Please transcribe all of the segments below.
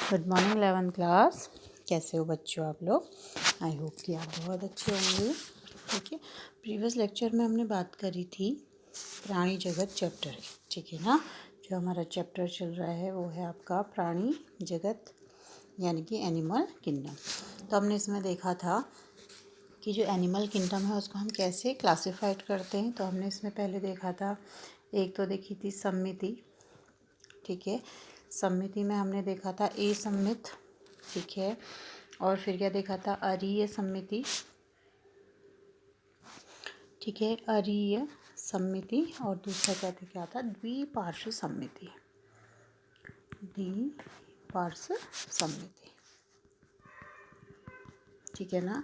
Good morning 11th class. कैसे हो बच्चों आप लोग? आई होप कि आप बहुत अच्छे होंगे। ठीक है, प्रीवियस लेक्चर में हमने बात करी थी प्राणी जगत चैप्टर की। ठीक है ना, जो हमारा चैप्टर चल रहा है वो है आपका प्राणी जगत यानी कि एनिमल किंगडम। तो हमने इसमें देखा था कि जो एनिमल किंगडम है उसको हम कैसे क्लासिफाइड करते हैं। तो हमने इसमें पहले देखा था, एक तो देखी थी सम्मिति। ठीक है, सम्मिति में हमने देखा था ए सम्मित। ठीक है, और फिर क्या देखा था, अरीय सम्मिति। ठीक है, अरीय सम्मिति। और दूसरा क्या था, द्विपार्श्व सम्मिति। द्विपार्श्व सम्मिति। ठीक है ना।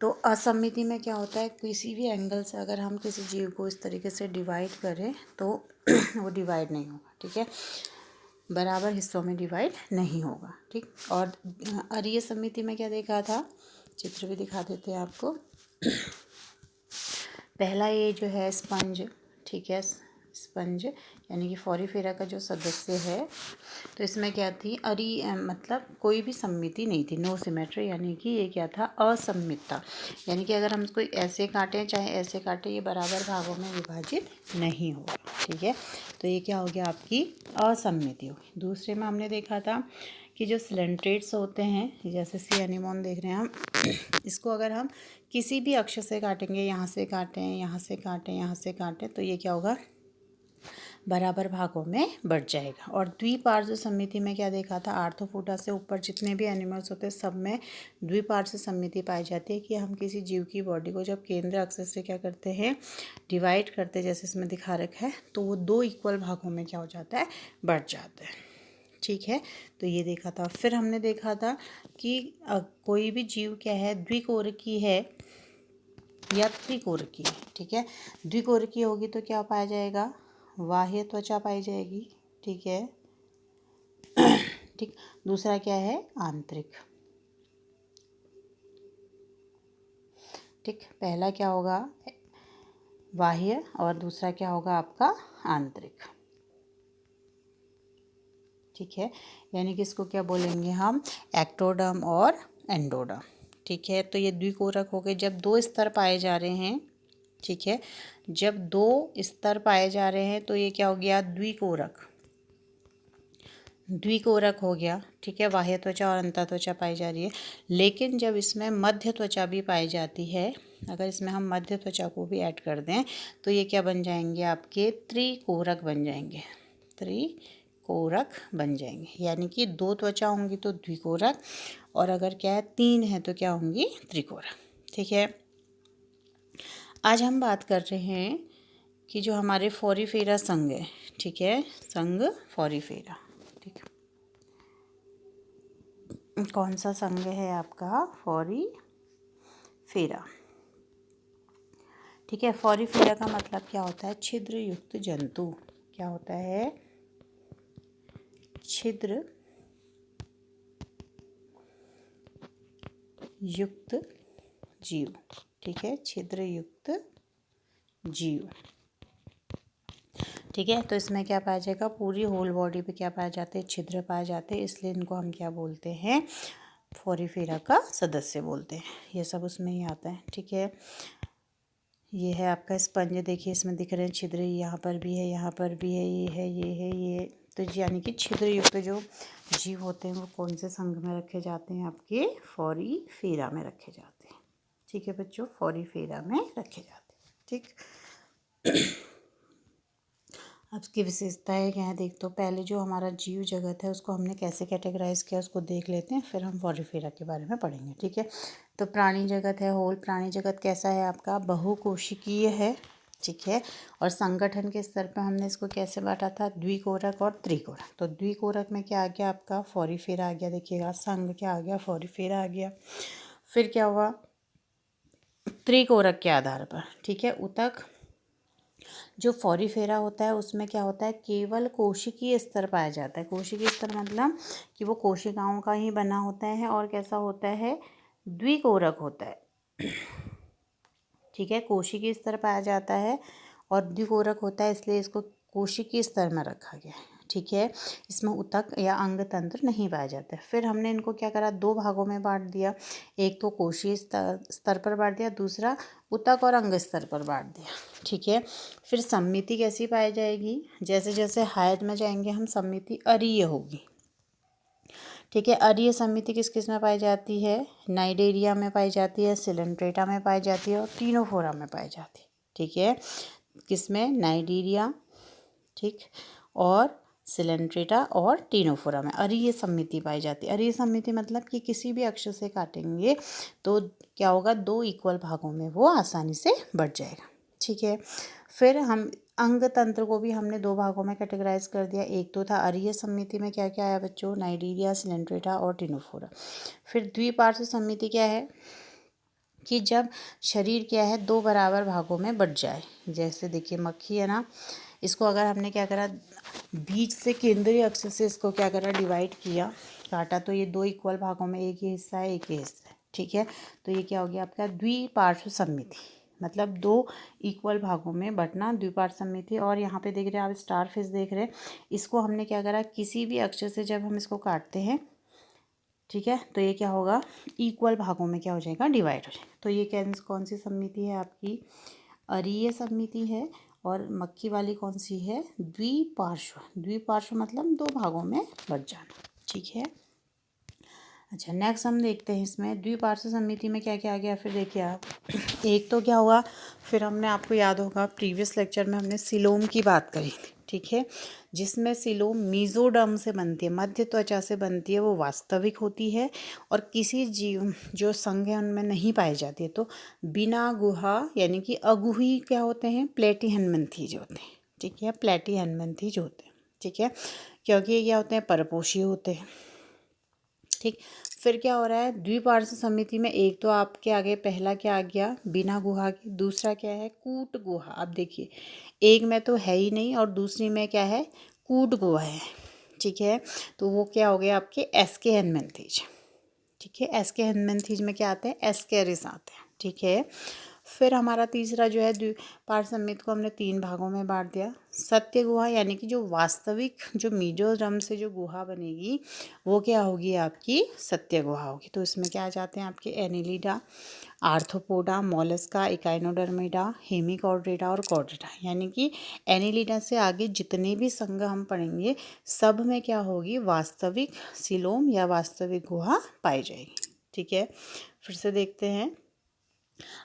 तो असम्मिति में क्या होता है, किसी भी एंगल से अगर हम किसी जीव को इस तरीके से डिवाइड करें तो वो डिवाइड नहीं होगा। ठीक है, बराबर हिस्सों में डिवाइड नहीं होगा। ठीक, और अरीय सम्मिति में क्या देखा था, चित्र भी दिखा देते हैं आपको। पहला ये जो है स्पंज। ठीक है, स्पंज यानी कि फॉरीफेरा का जो सदस्य है, तो इसमें क्या थी, मतलब कोई भी सम्मिति नहीं थी, नो सिमेट्री। यानी कि ये क्या था, असम्मित था। यानी कि अगर हम इसको ऐसे काटें चाहे ऐसे काटें, ये बराबर भागों में विभाजित नहीं होगा। ठीक है, तो ये क्या हो गया, आपकी असम्मिति होगी। दूसरे में हमने देखा था कि जो सिलेंट्रेट्स होते हैं, जैसे सी एनीमोन देख रहे हैं हम, इसको अगर हम किसी भी अक्ष से काटेंगे, यहाँ से काटें, यहाँ से काटें, यहाँ से काटें, तो ये क्या होगा, बराबर भागों में बढ़ जाएगा। और द्विपार्श्व सम्मिति में क्या देखा था, आर्थ्रोपोडा से ऊपर जितने भी एनिमल्स होते हैं सब में द्विपार्श्व सम्मिति पाई जाती है कि हम किसी जीव की बॉडी को जब केंद्र अक्ष से क्या करते हैं, डिवाइड करते हैं, जैसे इसमें दिखा रखा है, तो वो दो इक्वल भागों में क्या हो जाता है, बढ़ जाता है। ठीक है, तो ये देखा था। फिर हमने देखा था कि कोई भी जीव क्या है, द्विकोरकी है या त्रिकोरकी है। ठीक है, द्विकोरकी होगी तो क्या पाया जाएगा, बाह्य त्वचा पाई जाएगी। ठीक है, ठीक। दूसरा क्या है, आंतरिक। ठीक, पहला क्या होगा, बाह्य, और दूसरा क्या होगा आपका आंतरिक। ठीक है, यानी कि इसको क्या बोलेंगे हम, एक्टोडर्म और एंडोडर्म। ठीक है, तो ये द्विकोरक हो गए जब दो स्तर पाए जा रहे हैं। ठीक है, जब दो स्तर पाए जा रहे हैं तो ये क्या हो गया, द्विकोरक। द्विकोरक हो गया। ठीक है, बाह्य त्वचा और अंतः त्वचा पाई जा रही है। लेकिन जब इसमें मध्य त्वचा भी पाई जाती है, अगर इसमें हम मध्य त्वचा को भी ऐड कर दें तो ये क्या बन जाएंगे, आपके त्रिकोरक बन जाएंगे। त्रिकोरक बन जाएंगे, यानी कि दो त्वचा होंगी तो द्विकोरक, और अगर क्या है, तीन है तो क्या होंगी, त्रिकोरक। ठीक है, आज हम बात कर रहे हैं कि जो हमारे फॉरीफेरा संघ है। ठीक है, संघ फॉरीफेरा। ठीक है, कौन सा संघ है आपका, फॉरीफेरा। ठीक है, फॉरीफेरा का मतलब क्या होता है, छिद्र युक्त जंतु। क्या होता है, छिद्र युक्त जीव। ठीक है, छिद्र युक्त जीव। ठीक है, तो इसमें क्या पाया जाएगा, पूरी होल बॉडी पे क्या पाए जाते हैं, छिद्र पाए जाते हैं, इसलिए इनको हम क्या बोलते हैं, फॉरीफेरा का सदस्य बोलते हैं। ये सब उसमें ही आता है। ठीक है, ये है आपका स्पंज। देखिए इसमें दिख रहे हैं छिद्र, यहाँ पर भी है, यहाँ पर भी है, ये है, ये है, ये। तो यानी कि छिद्र युक्त जो जीव होते हैं वो कौन से संघ में रखे जाते हैं, आपके फॉरीफेरा में रखे जाते हैं। ठीक है बच्चों, फॉरीफेरा में रखे जाते हैं। ठीक, अब इसकी विशेषताएं क्या है, देख, तो पहले जो हमारा जीव जगत है उसको हमने कैसे कैटेगराइज किया उसको देख लेते हैं, फिर हम फॉरीफेरा के बारे में पढ़ेंगे। ठीक है, तो प्राणी जगत है, होल प्राणी जगत कैसा है आपका, बहुकोशिकीय है। ठीक है, और संगठन के स्तर पर हमने इसको कैसे बांटा था, द्विकोरक और त्रिकोरक। तो द्विकोरक में क्या आ गया आपका, फॉरीफेरा आ गया। देखिएगा, संघ क्या आ गया, फॉरीफेरा आ गया। फिर क्या हुआ, त्रिकोरक के आधार पर। ठीक है, ऊतक जो फॉरीफेरा होता है उसमें क्या होता है, केवल कोशिकीय स्तर पाया जाता है। कोशिकीय स्तर मतलब कि वो कोशिकाओं का ही बना होता है, और कैसा होता है, द्विकोरक होता है। ठीक है, कोशिकीय स्तर पाया जाता है और द्विकोरक होता है, इसलिए इसको कोशिकीय स्तर में रखा गया है। ठीक है, इसमें ऊतक या अंग तंत्र नहीं पाया जाता है। फिर हमने इनको क्या करा, दो भागों में बांट दिया, एक तो कोशीय स्तर पर बांट दिया, दूसरा ऊतक और अंग स्तर पर बांट दिया। ठीक है, फिर सममिति कैसी पाई जाएगी, जैसे जैसे हाइट में जाएंगे हम सममिति अरीय होगी। ठीक है, अरीय सममिति किस किस में पाई जाती है, नाइडेरिया में पाई जाती है, सिलेंट्रेटा में पाई जाती है और टीनोफोरा में पाई जाती है। ठीक है, किसमें, नाइडेरिया, ठीक, और सिलेंट्रेटा और टीनोफोरा में अरीय सममिति पाई जाती है। अरीय सममिति मतलब कि किसी भी अक्ष से काटेंगे तो क्या होगा, दो इक्वल भागों में वो आसानी से बट जाएगा। ठीक है, फिर हम अंग तंत्र को भी हमने दो भागों में कैटेगराइज कर दिया। एक तो था अरीय सममिति में क्या क्या आया बच्चों, नाइडीरिया, सिलेंट्रेटा और टीनोफोरा। फिर द्विपार्श्व सममिति क्या है कि जब शरीर क्या है दो बराबर भागों में बट जाए। जैसे देखिए मक्खी है ना, इसको अगर हमने क्या करा, बीच से केंद्रीय अक्ष से इसको क्या करा, डिवाइड किया, काटा, तो ये दो इक्वल भागों में एक ही हिस्सा है, एक ही हिस्सा है। ठीक है, तो ये क्या हो गया आपका द्विपार्श्व सममिति, मतलब दो इक्वल भागों में बंटना, द्विपार्श्व सममिति। और यहाँ पे देख रहे हैं आप स्टार फिश देख रहे हैं, इसको हमने क्या करा, किसी भी अक्ष से जब हम इसको काटते हैं, ठीक है, तो ये क्या होगा, इक्वल भागों में क्या हो जाएगा, डिवाइड हो जाएगा। तो ये कौन सी सममिति है आपकी, अरीय सममिति है। और मक्खी वाली कौन सी है, द्विपार्श्व। द्विपार्श्व मतलब दो भागों में बट जाना। ठीक है, अच्छा नेक्स्ट हम देखते हैं इसमें द्विपार्श्व सममिति में क्या क्या आ गया। फिर देखिए आप, एक तो क्या हुआ, फिर हमने, आपको याद होगा प्रीवियस लेक्चर में हमने सिलोम की बात करी थी। ठीक है, जिसमें सिलोम मीजोडर्म से बनती है, मध्य त्वचा से बनती है, वो वास्तविक होती है और किसी जीव जो संघ है उनमें नहीं पाई जाती है। तो बिना गुहा यानी कि अगुही क्या होते हैं, प्लेटिहेलमिन्थीज होते हैं। ठीक है, प्लेटिहेलमिन्थीज होते हैं। ठीक है, क्योंकि ये क्या होते हैं, परपोषी होते हैं। ठीक, फिर क्या हो रहा है, द्विपार्श्व सममिति में एक तो आपके आगे पहला क्या आ गया, बिना गुहा के, दूसरा क्या है, कूट गुहा। अब देखिए एक में तो है ही नहीं और दूसरी में क्या है, कूट गुहा है। ठीक है, तो वो क्या हो गया आपके एस्के हेलमिन्थीज। ठीक है, एस्के हेलमिन्थीज में क्या आते हैं, एस्केरिस आते हैं। ठीक है, फिर हमारा तीसरा जो है द्विपार्श्व सममिति को हमने तीन भागों में बांट दिया। सत्य गुहा यानी कि जो वास्तविक जो मीजोडर्म से जो गुहा बनेगी वो क्या होगी, आपकी सत्य गुहा होगी। तो इसमें क्या आ जाते हैं आपके एनिलिडा, आर्थ्रोपोडा, मोलस्का, इकाइनोडर्मिडा, हेमिकॉर्डेटा और कॉर्डेटा। यानी कि एनिलिडा से आगे जितने भी संघ हम पढ़ेंगे सब में क्या होगी, वास्तविक सिलोम या वास्तविक गुहा पाई जाएगी। ठीक है, फिर से देखते हैं,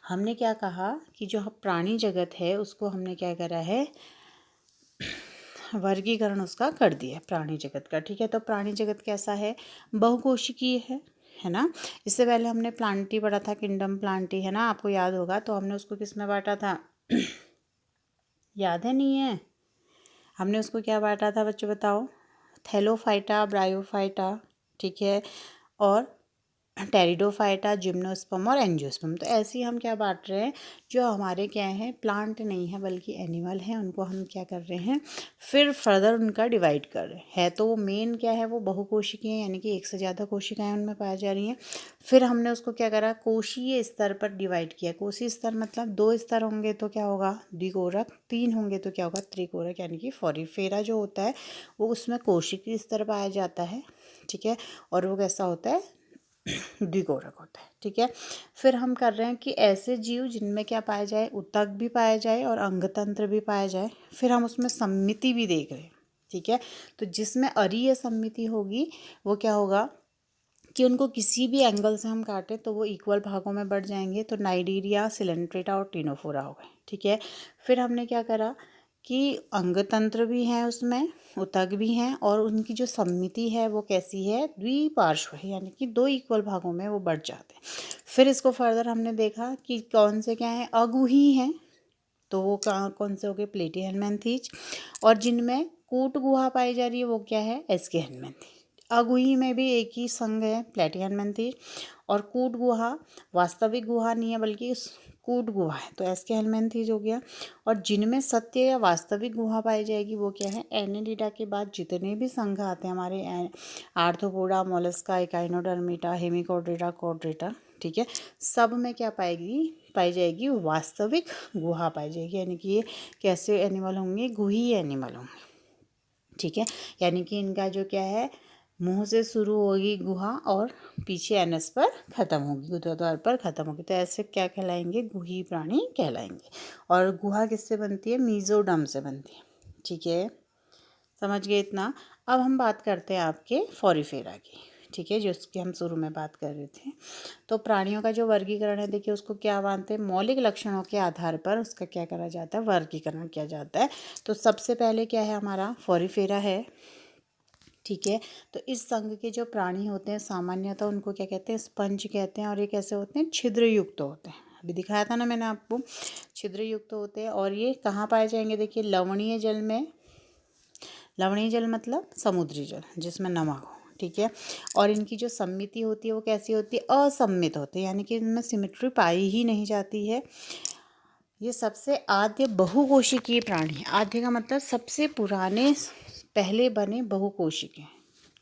हमने क्या कहा कि जो प्राणी जगत है उसको हमने क्या करा है, वर्गीकरण उसका कर दिया है प्राणी जगत का। ठीक है, तो प्राणी जगत कैसा है, बहुकोशिकीय है ना। इससे पहले हमने प्लांटी पढ़ा था, किंगडम प्लांटी है ना, आपको याद होगा। तो हमने उसको किस में बांटा था, याद है, नहीं है, हमने उसको क्या बांटा था बच्चों बताओ, थैलोफाइटा, ब्रायोफाइटा, ठीक है, और टेरिडोफाइटा, जिम्नोस्पर्म और एंजियोस्पर्म। तो ऐसे ही हम क्या बांट रहे हैं, जो हमारे क्या है, प्लांट नहीं है बल्कि एनिमल है, उनको हम क्या कर रहे हैं, फिर फर्दर उनका डिवाइड कर रहे हैं। तो वो मेन क्या है, वो बहुकोशिकीय यानी कि एक से ज़्यादा कोशिकाएं उनमें पाई जा रही हैं। फिर हमने उसको क्या करा, कोशीय स्तर पर डिवाइड किया। कोशीय स्तर मतलब दो स्तर होंगे तो क्या होगा, द्विकोरक, तीन होंगे तो क्या होगा, त्रिकोरक, यानी कि फॉरीफेरा जो होता है वो उसमें कोशिकीय स्तर पाया जाता है। ठीक है, और वो कैसा होता है, द्विकोरक होता है। ठीक है, फिर हम कर रहे हैं कि ऐसे जीव जिनमें क्या पाया जाए, ऊतक भी पाया जाए और अंगतंत्र भी पाया जाए। फिर हम उसमें सममिति भी देख रहे हैं। ठीक है, तो जिसमें अरीय सममिति होगी वो क्या होगा कि उनको किसी भी एंगल से हम काटें तो वो इक्वल भागों में बढ़ जाएंगे। तो नाइडीरिया, सिलेंट्रेटा और टीनोफोरा हो गए। ठीक है, फिर हमने क्या करा कि अंगतंत्र भी हैं उसमें, ऊतक भी हैं, और उनकी जो सममिति है वो कैसी है, द्विपार्श्व है, यानी कि दो इक्वल भागों में वो बढ़ जाते हैं। फिर इसको फर्दर हमने देखा कि कौन से क्या हैं, अगुही हैं, तो वो कौन से हो गए, प्लेटिहेलमिन्थीज। और जिनमें कूट गुहा पाई जा रही है वो क्या है, एस्केहेलमिन्थीज। अगुही में भी एक ही संघ है, प्लेटिहेलमिन्थीज, और कूट गुहा वास्तविक गुहा नहीं है बल्कि कूट गुहा है, तो एस्केहेलमिन्थीज हो गया। और जिनमें सत्य या वास्तविक गुहा पाई जाएगी वो क्या है, एनिलिडा के बाद जितने भी संघ आते हैं हमारे, आर्थ्रोपोडा, मोलस्का, इकाइनोडर्मिटा, हेमिकॉर्डेटा, कॉर्डेटा, ठीक है, सब में क्या पाई जाएगी, वास्तविक गुहा पाई जाएगी। यानी कि ये कैसे एनिमल होंगे, गुही एनिमल होंगे। ठीक है, यानी कि इनका जो क्या है, मुंह से शुरू होगी गुहा और पीछे एनस पर ख़त्म होगी, गुदाद्वार पर ख़त्म होगी, तो ऐसे क्या कहलाएंगे, गुही प्राणी कहलाएंगे। और गुहा किससे बनती है, मीजोडर्म से बनती है। ठीक है, समझ गए इतना। अब हम बात करते हैं आपके फॉरीफेरा की। ठीक है, जो उसकी हम शुरू में बात कर रहे थे। तो प्राणियों का जो वर्गीकरण है, देखिए उसको क्या मानते हैं, मौलिक लक्षणों के आधार पर उसका क्या करा जाता है, वर्गीकरण किया जाता है। तो सबसे पहले क्या है, हमारा फॉरीफेरा है। ठीक है, तो इस संघ के जो प्राणी होते हैं सामान्यतः उनको क्या कहते हैं, स्पंज कहते हैं। और ये कैसे होते हैं, छिद्र युक्त होते हैं। अभी दिखाया था ना मैंने आपको, छिद्र युक्त होते हैं। और ये कहाँ पाए जाएंगे, देखिए लवणीय जल में। लवणीय जल मतलब समुद्री जल जिसमें नमक हो। ठीक है, और इनकी जो सम्मिति होती है वो कैसी होती है, असम्मित होती है, यानी कि इनमें सिमेट्री पाई ही नहीं जाती है। ये सबसे आद्य बहुकोशिकीय प्राणी है। आद्य का मतलब सबसे पुराने, पहले बने बहुकोशिकीय।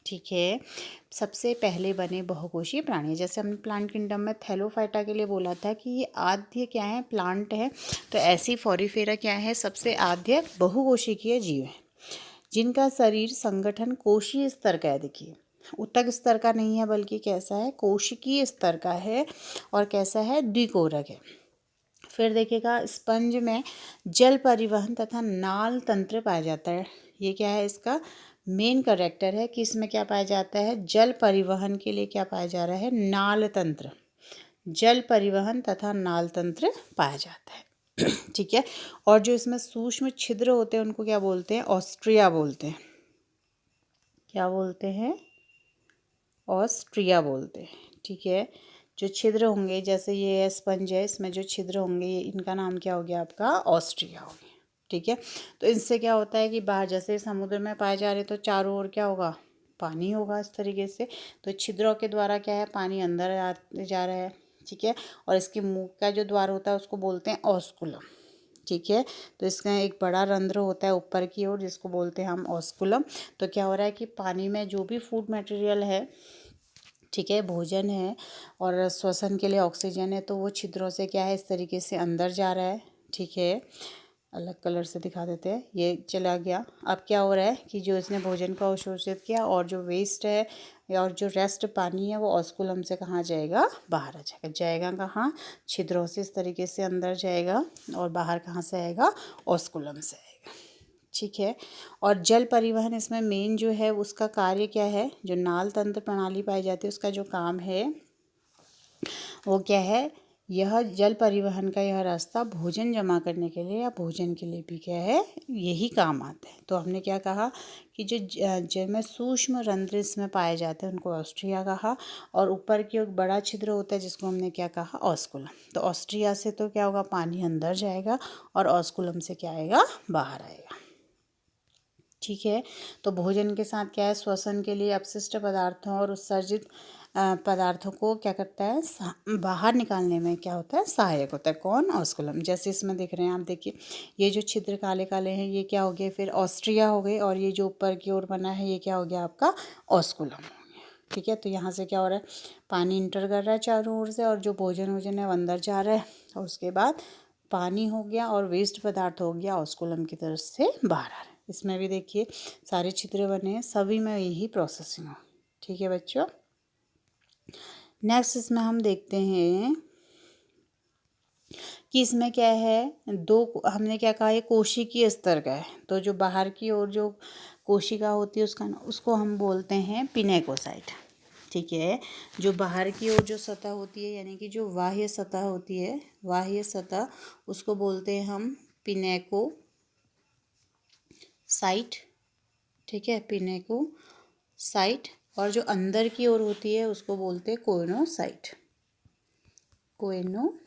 ठीक है, सबसे पहले बने बहुकोशीय प्राणी। जैसे हमने प्लांट किंगडम में थैलोफाइटा के लिए बोला था कि ये आद्य क्या है, प्लांट है, तो ऐसी फॉरीफेरा क्या है, सबसे आद्य बहुकोशिकीय जीव है, जिनका शरीर संगठन कोशीय स्तर का है। देखिए ऊतक स्तर का नहीं है, बल्कि कैसा है, कोशिकीय स्तर का है। और कैसा है, द्विकोरक है। फिर देखिएगा, स्पंज में जल परिवहन तथा नाल तंत्र पाया जाता है। ये क्या है, इसका मेन करेक्टर है कि इसमें क्या पाया जाता है, जल परिवहन के लिए क्या पाया जा रहा है, नाल तंत्र। जल परिवहन तथा नाल तंत्र पाया जाता है। ठीक है, और जो इसमें सूक्ष्म छिद्र होते हैं उनको क्या बोलते हैं, ऑस्ट्रिया बोलते हैं। क्या बोलते हैं, ऑस्ट्रिया बोलते हैं। ठीक है, जो छिद्र होंगे, जैसे ये स्पंज है, इसमें जो छिद्र होंगे, ये इनका नाम क्या हो गया आपका, ऑस्ट्रिया हो गया। ठीक है, तो इनसे क्या होता है कि बाहर जैसे समुद्र में पाए जा रहे तो चारों ओर क्या होगा, पानी होगा इस तरीके से। तो छिद्रों के द्वारा क्या है, पानी अंदर जा रहा है। ठीक है, और इसके मुंह का जो द्वार होता है उसको बोलते हैं ऑस्कुलम। ठीक है, तो इसका एक बड़ा रंध्र होता है ऊपर की ओर जिसको बोलते हैं हम ऑस्कुलम। तो क्या हो रहा है कि पानी में जो भी फूड मटेरियल है, ठीक है, भोजन है और श्वसन के लिए ऑक्सीजन है, तो वो छिद्रों से क्या है, इस तरीके से अंदर जा रहा है। ठीक है, अलग कलर से दिखा देते हैं, ये चला गया। अब क्या हो रहा है कि जो इसने भोजन को अवशोषित किया और जो वेस्ट है और जो रेस्ट पानी है वो ऑस्कुलम से कहाँ जाएगा, बाहर आ जाएगा। जाएगा कहाँ, छिद्रों से इस तरीके से अंदर जाएगा और बाहर कहाँ से आएगा, ऑस्कुलम से आएगा। ठीक है, और जल परिवहन इसमें मेन जो है उसका कार्य क्या है, जो नाल तंत्र प्रणाली पाई जाती है उसका जो काम है वो क्या है, यह जल परिवहन का यह रास्ता भोजन जमा करने के लिए या भोजन के लिए भी क्या है, यही काम आता है। तो हमने क्या कहा कि जो जल में सूक्ष्म रंध्र इसमें पाए जाते हैं उनको ऑस्ट्रिया कहा, और ऊपर की एक बड़ा छिद्र होता है जिसको हमने क्या कहा, ऑस्कुलम। तो ऑस्ट्रिया से तो क्या होगा, पानी अंदर जाएगा और ऑस्कुलम से क्या आएगा, बाहर आएगा। ठीक है, तो भोजन के साथ क्या है, श्वसन के लिए अपशिष्ट पदार्थों और उत्सर्जित पदार्थों को क्या करता है, बाहर निकालने में क्या होता है, सहायक होता है। कौन, ऑस्कुलम। जैसे इसमें देख रहे हैं आप, देखिए ये जो छिद्र काले काले हैं ये क्या हो गए, फिर ऑस्ट्रिया हो गए, और ये जो ऊपर की ओर बना है ये क्या हो गया आपका, ऑस्कुलम हो गया। ठीक है, तो यहाँ से क्या हो रहा है, पानी इंटर कर रहा है चारों ओर से, और जो भोजन वोजन है वो अंदर जा रहा है, और उसके बाद पानी हो गया और वेस्ट पदार्थ हो गया ऑस्कुलम की तरफ से बाहर आ रहा है। इसमें भी देखिए सारे छिद्र बने हैं, सभी में यही प्रोसेसिंग हो। ठीक है बच्चों, नेक्स्ट इसमें हम देखते हैं कि इसमें क्या है, दो, हमने क्या कहा, ये कोशिकीय स्तर का है। तो जो बाहर की ओर जो कोशिका होती है उसको हम बोलते हैं पिनेकोसाइट। ठीक है, जो बाहर की ओर जो सतह होती है, यानी कि जो बाह्य सतह होती है, बाह्य सतह, उसको बोलते हैं हम पिनेकोसाइट। ठीक है, पिनेकोसाइट। और जो अंदर की ओर होती है उसको बोलते हैं कोइनोसाइट। कोइनोसाइट।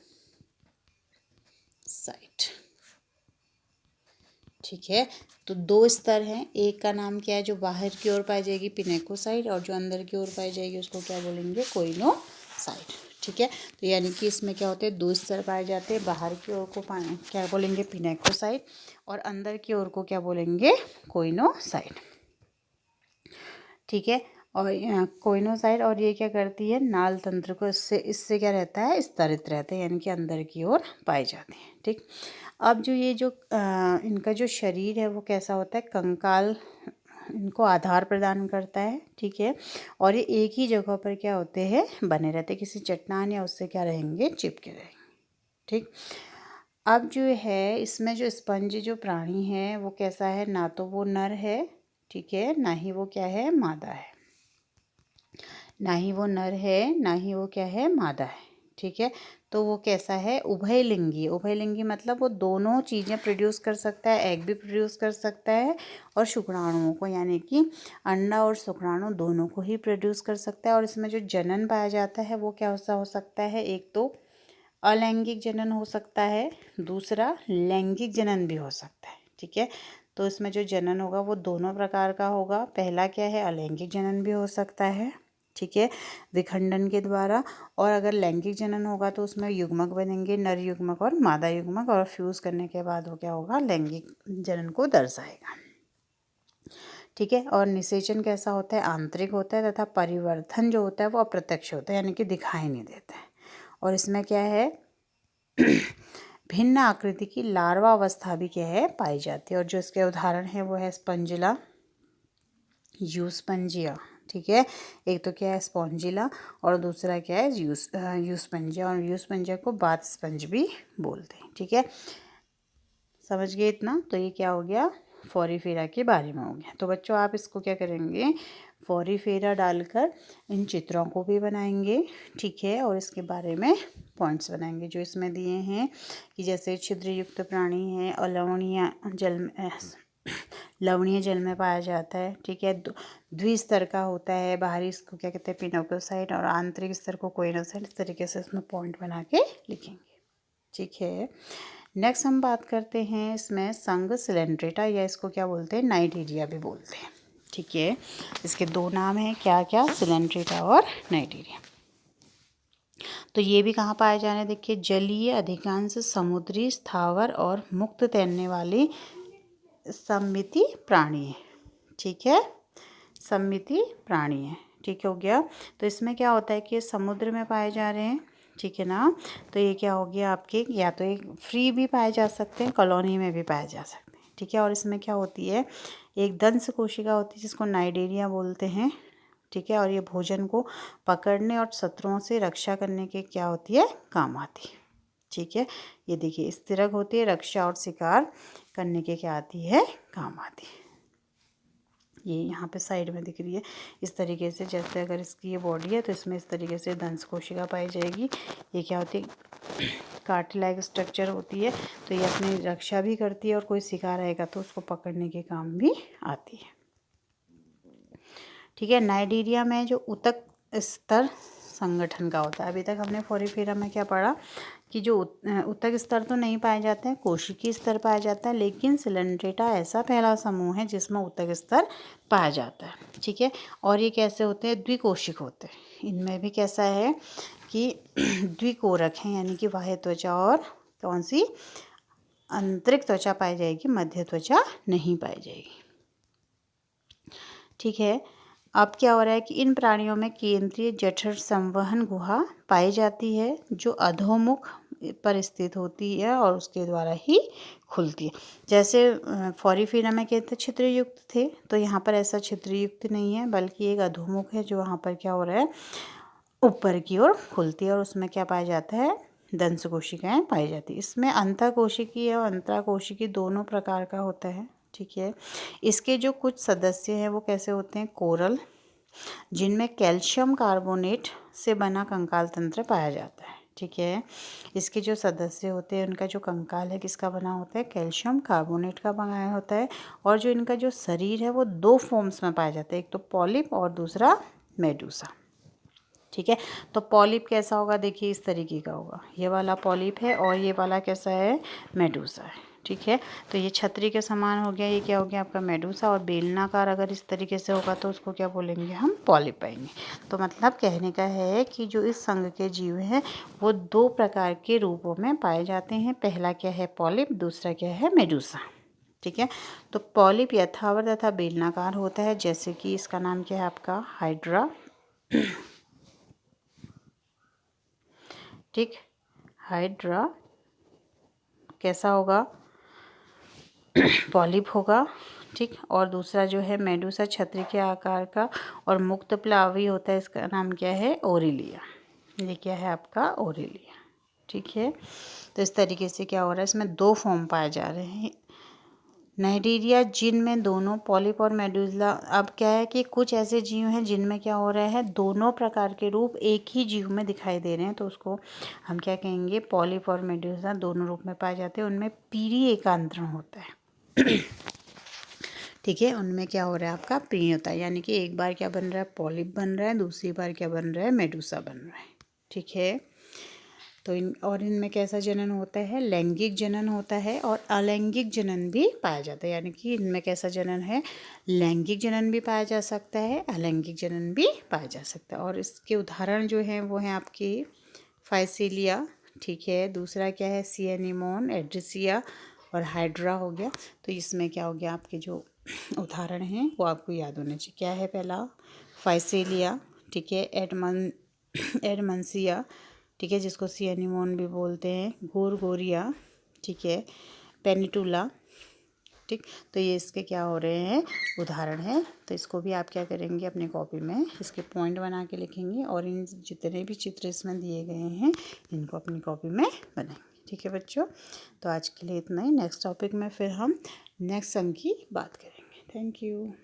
ठीक है, तो दो स्तर हैं, एक का नाम क्या है, जो बाहर की ओर पाई जाएगी पिनेकोसाइट, और जो अंदर की ओर पाई जाएगी उसको क्या बोलेंगे, कोइनोसाइट। ठीक है, तो यानी कि इसमें क्या होते हैं, दो स्तर पाए जाते हैं, बाहर की ओर को क्या बोलेंगे, पिनेकोसाइट, और अंदर की ओर को क्या बोलेंगे, कोइनोसाइट। ठीक है, और कोइनोसाइट, और ये क्या करती है, नाल तंत्र को इससे इससे क्या रहता है, स्तरित रहते हैं, यानी कि अंदर की ओर पाए जाते हैं। ठीक, अब जो ये जो इनका जो शरीर है वो कैसा होता है, कंकाल इनको आधार प्रदान करता है, ठीक है। और ये एक ही जगह पर क्या होते हैं, बने रहते हैं, किसी चट्टान या उससे क्या रहेंगे, चिपके रहेंगे, ठीक। अब जो है इसमें जो स्पंज जो प्राणी है वो कैसा है, ना तो वो नर है, ठीक है, ना ही वो क्या है, मादा है, ना ही वो नर है, ना ही वो क्या है, मादा है, ठीक है। तो वो कैसा है, उभयलिंगी। उभयलिंगी मतलब वो दोनों चीज़ें प्रोड्यूस कर सकता है, एग भी प्रोड्यूस कर सकता है और शुक्राणुओं को, यानी कि अंडा और शुक्राणु दोनों को ही प्रोड्यूस कर सकता है। और इसमें जो जनन पाया जाता है वो क्या हो सकता है, एक तो अलैंगिक जनन हो सकता है, दूसरा लैंगिक जनन भी हो सकता है, ठीक है। तो इसमें जो जनन होगा वो दोनों प्रकार का होगा। पहला क्या है, अलैंगिक जनन भी हो सकता है, ठीक है, विखंडन के द्वारा। और अगर लैंगिक जनन होगा तो उसमें युग्मक बनेंगे, नर युग्मक और मादा युग्मक, और फ्यूज़ करने के बाद वो क्या होगा, लैंगिक जनन को दर्शाएगा, ठीक है। और निषेचन कैसा होता है, आंतरिक होता है, तथा परिवर्धन जो होता है वो अप्रत्यक्ष होता है, यानी कि दिखाई नहीं देता है। और इसमें क्या है, भिन्न आकृति की लार्वा अवस्था भी क्या है, पाई जाती है। और जो इसके उदाहरण है वो है स्पंजिला, यूस्पंजिया, ठीक है। एक तो क्या है स्पॉन्जिला और दूसरा क्या है यूस्पंजिया, और यूस्पंजिया को बाथ स्पंज भी बोलते हैं, ठीक है। समझ गए इतना। तो ये क्या हो गया, फोरीफेरा के बारे में हो गया। तो बच्चों आप इसको क्या करेंगे, फोरीफेरा डालकर इन चित्रों को भी बनाएंगे, ठीक है, और इसके बारे में पॉइंट्स बनाएंगे जो इसमें दिए हैं, कि जैसे छिद्रयुक्त प्राणी है, अलवणीय जल में, लवणीय जल में पाया जाता है, ठीक है, द्विस्तर का होता है, बाहरी इसको क्या कहते हैं, पिनोकोसाइट, और आंतरिक स्तर को कोइनोसाइट। इस तरीके से इसमें पॉइंट बना के लिखेंगे, ठीक है। नेक्स्ट हम बात करते हैं इसमें संघ सिलेंड्रेटा, या इसको क्या बोलते हैं, नाइटीरिया भी बोलते हैं, ठीक है। इसके दो नाम हैं, क्या क्या, सिलेंड्रेटा और नाइटीरिया। तो ये भी कहाँ पाए जाने, देखिए, जलीय, अधिकांश समुद्री, स्थावर और मुक्त तैरने वाली सममिति प्राणी है, ठीक है, सममिति प्राणी है, ठीक हो गया। तो इसमें क्या होता है कि ये समुद्र में पाए जा रहे हैं, ठीक है ना। तो ये क्या हो गया आपके, या तो एक फ्री भी पाए जा सकते हैं, कॉलोनी में भी पाए जा सकते हैं, ठीक है। और इसमें क्या होती है, एक दंश कोशिका होती है जिसको नाइडेरिया बोलते हैं, ठीक है। और ये भोजन को पकड़ने और शत्रुओं से रक्षा करने के क्या होती है, काम आती है, ठीक है। ये देखिए स्थिरक होती है, रक्षा और शिकार करने के क्या आती है, काम आती है। ये यहाँ पे साइड में दिख रही है इस तरीके से, जैसे अगर इसकी ये बॉडी है तो इसमें इस तरीके से दंश कोशिका पाई जाएगी। ये क्या होती है, कार्टिलैग स्ट्रक्चर होती है। तो ये अपनी रक्षा भी करती है और कोई शिकार आएगा तो उसको पकड़ने के काम भी आती है, ठीक है। नाइजीरिया में जो ऊतक स्तर संगठन का होता है, अभी तक हमने फोरीफेरा में क्या पढ़ा कि जो ऊतक स्तर तो नहीं पाए जाते हैं, कोशिकीय स्तर पाया जाता है, लेकिन सिलेंड्रेटा ऐसा पहला समूह है जिसमें ऊतक स्तर पाया जाता है, ठीक है। और ये कैसे होते हैं, द्विकोशिक होते हैं। इनमें भी कैसा है कि द्विकोरक हैं, यानी कि बाह्य त्वचा और कौन सी, आंतरिक त्वचा पाई जाएगी, मध्य त्वचा नहीं पाई जाएगी, ठीक है। अब क्या हो रहा है कि इन प्राणियों में केंद्रीय जठर संवहन गुहा पाई जाती है जो अधोमुख पर स्थित होती है और उसके द्वारा ही खुलती है। जैसे फोरीफेरा में कहते छिद्रयुक्त थे, तो यहाँ पर ऐसा छिद्रयुक्त नहीं है, बल्कि एक अधोमुख है जो वहाँ पर क्या हो रहा है, ऊपर की ओर खुलती है, और उसमें क्या पाया जाता है, दंश कोशिकाएँ पाई जाती है। इसमें अंतःकोशिकीय और अंतराकोशिकीय दोनों प्रकार का होता है, ठीक है। इसके जो कुछ सदस्य हैं वो कैसे होते हैं, कोरल, जिनमें कैल्शियम कार्बोनेट से बना कंकाल तंत्र पाया जाता है, ठीक है। इसके जो सदस्य होते हैं उनका जो कंकाल है किसका बना होता है, कैल्शियम कार्बोनेट का बनाया होता है। और जो इनका जो शरीर है वो दो फॉर्म्स में पाया जाता है, एक तो पॉलिप और दूसरा मेडूसा, ठीक है। तो पॉलिप कैसा होगा, देखिए इस तरीके का होगा, ये वाला पॉलिप है और ये वाला कैसा है, मेडूसा है, ठीक है। तो ये छतरी के समान हो गया, ये क्या हो गया आपका मेडूसा, और बेलनाकार अगर इस तरीके से होगा तो उसको क्या बोलेंगे हम, पॉलिप पाएंगे। तो मतलब कहने का है कि जो इस संघ के जीव हैं वो दो प्रकार के रूपों में पाए जाते हैं। पहला क्या है, पॉलिप, दूसरा क्या है, मेडूसा, ठीक है। तो पॉलिप यथावत तथा बेलनाकार होता है, जैसे कि इसका नाम क्या है आपका, हाइड्रा, ठीक। हाइड्रा कैसा होगा, पॉलिप होगा, ठीक। और दूसरा जो है मेडूसा छतरी के आकार का और मुक्त प्लावी होता है, इसका नाम क्या है, ओरिलिया। ये क्या है आपका, ओरिलिया। ठीक है। तो इस तरीके से क्या हो रहा है, इसमें 2 फॉर्म पाए जा रहे हैं, नाइजीरिया जिनमें दोनों पॉलिप और मेडुसा। अब क्या है कि कुछ ऐसे जीव हैं जिनमें क्या हो रहा है, दोनों प्रकार के रूप एक ही जीव में दिखाई दे रहे हैं, तो उसको हम क्या कहेंगे, पॉलिप और मेडुसा दोनों रूप में पाए जाते हैं। उनमें पीढ़ी एकांतरण होता है। ठीक है, उनमें क्या हो रहा है आपका, प्रीण होता है, यानी कि एक बार क्या बन रहा है, पॉलिप बन रहा है, दूसरी बार क्या बन रहा है, मेडुसा बन रहा है। ठीक है। तो इनमें कैसा जनन होता है, लैंगिक जनन होता है और अलैंगिक जनन भी पाया जाता है। यानी कि इनमें कैसा जनन है, लैंगिक जनन भी पाया जा सकता है, अलैंगिक जनन भी पाया जा सकता है। और इसके उदाहरण जो हैं वो हैं आपकी फाइसीलिया। ठीक है। दूसरा क्या है, सी एनीमोन, एड्रिसिया और हाइड्रा हो गया। तो इसमें क्या हो गया, आपके जो उदाहरण हैं वो आपको याद होने चाहिए। क्या है, पहला फाइसीलिया, ठीक है, एडमंसिया, ठीक है, जिसको सी एनीमोन भी बोलते हैं, गोरगोरिया, ठीक है, पेनिटुला। ठीक। तो ये इसके क्या हो रहे हैं, उदाहरण हैं। तो इसको भी आप क्या करेंगे, अपनी कॉपी में इसके पॉइंट बना के लिखेंगे और इन जितने भी चित्र इसमें दिए गए हैं इनको अपनी कॉपी में बनाएंगे। ठीक है बच्चों, तो आज के लिए इतना ही। नेक्स्ट टॉपिक में फिर हम नेक्स्ट अंक की बात करेंगे। Thank you.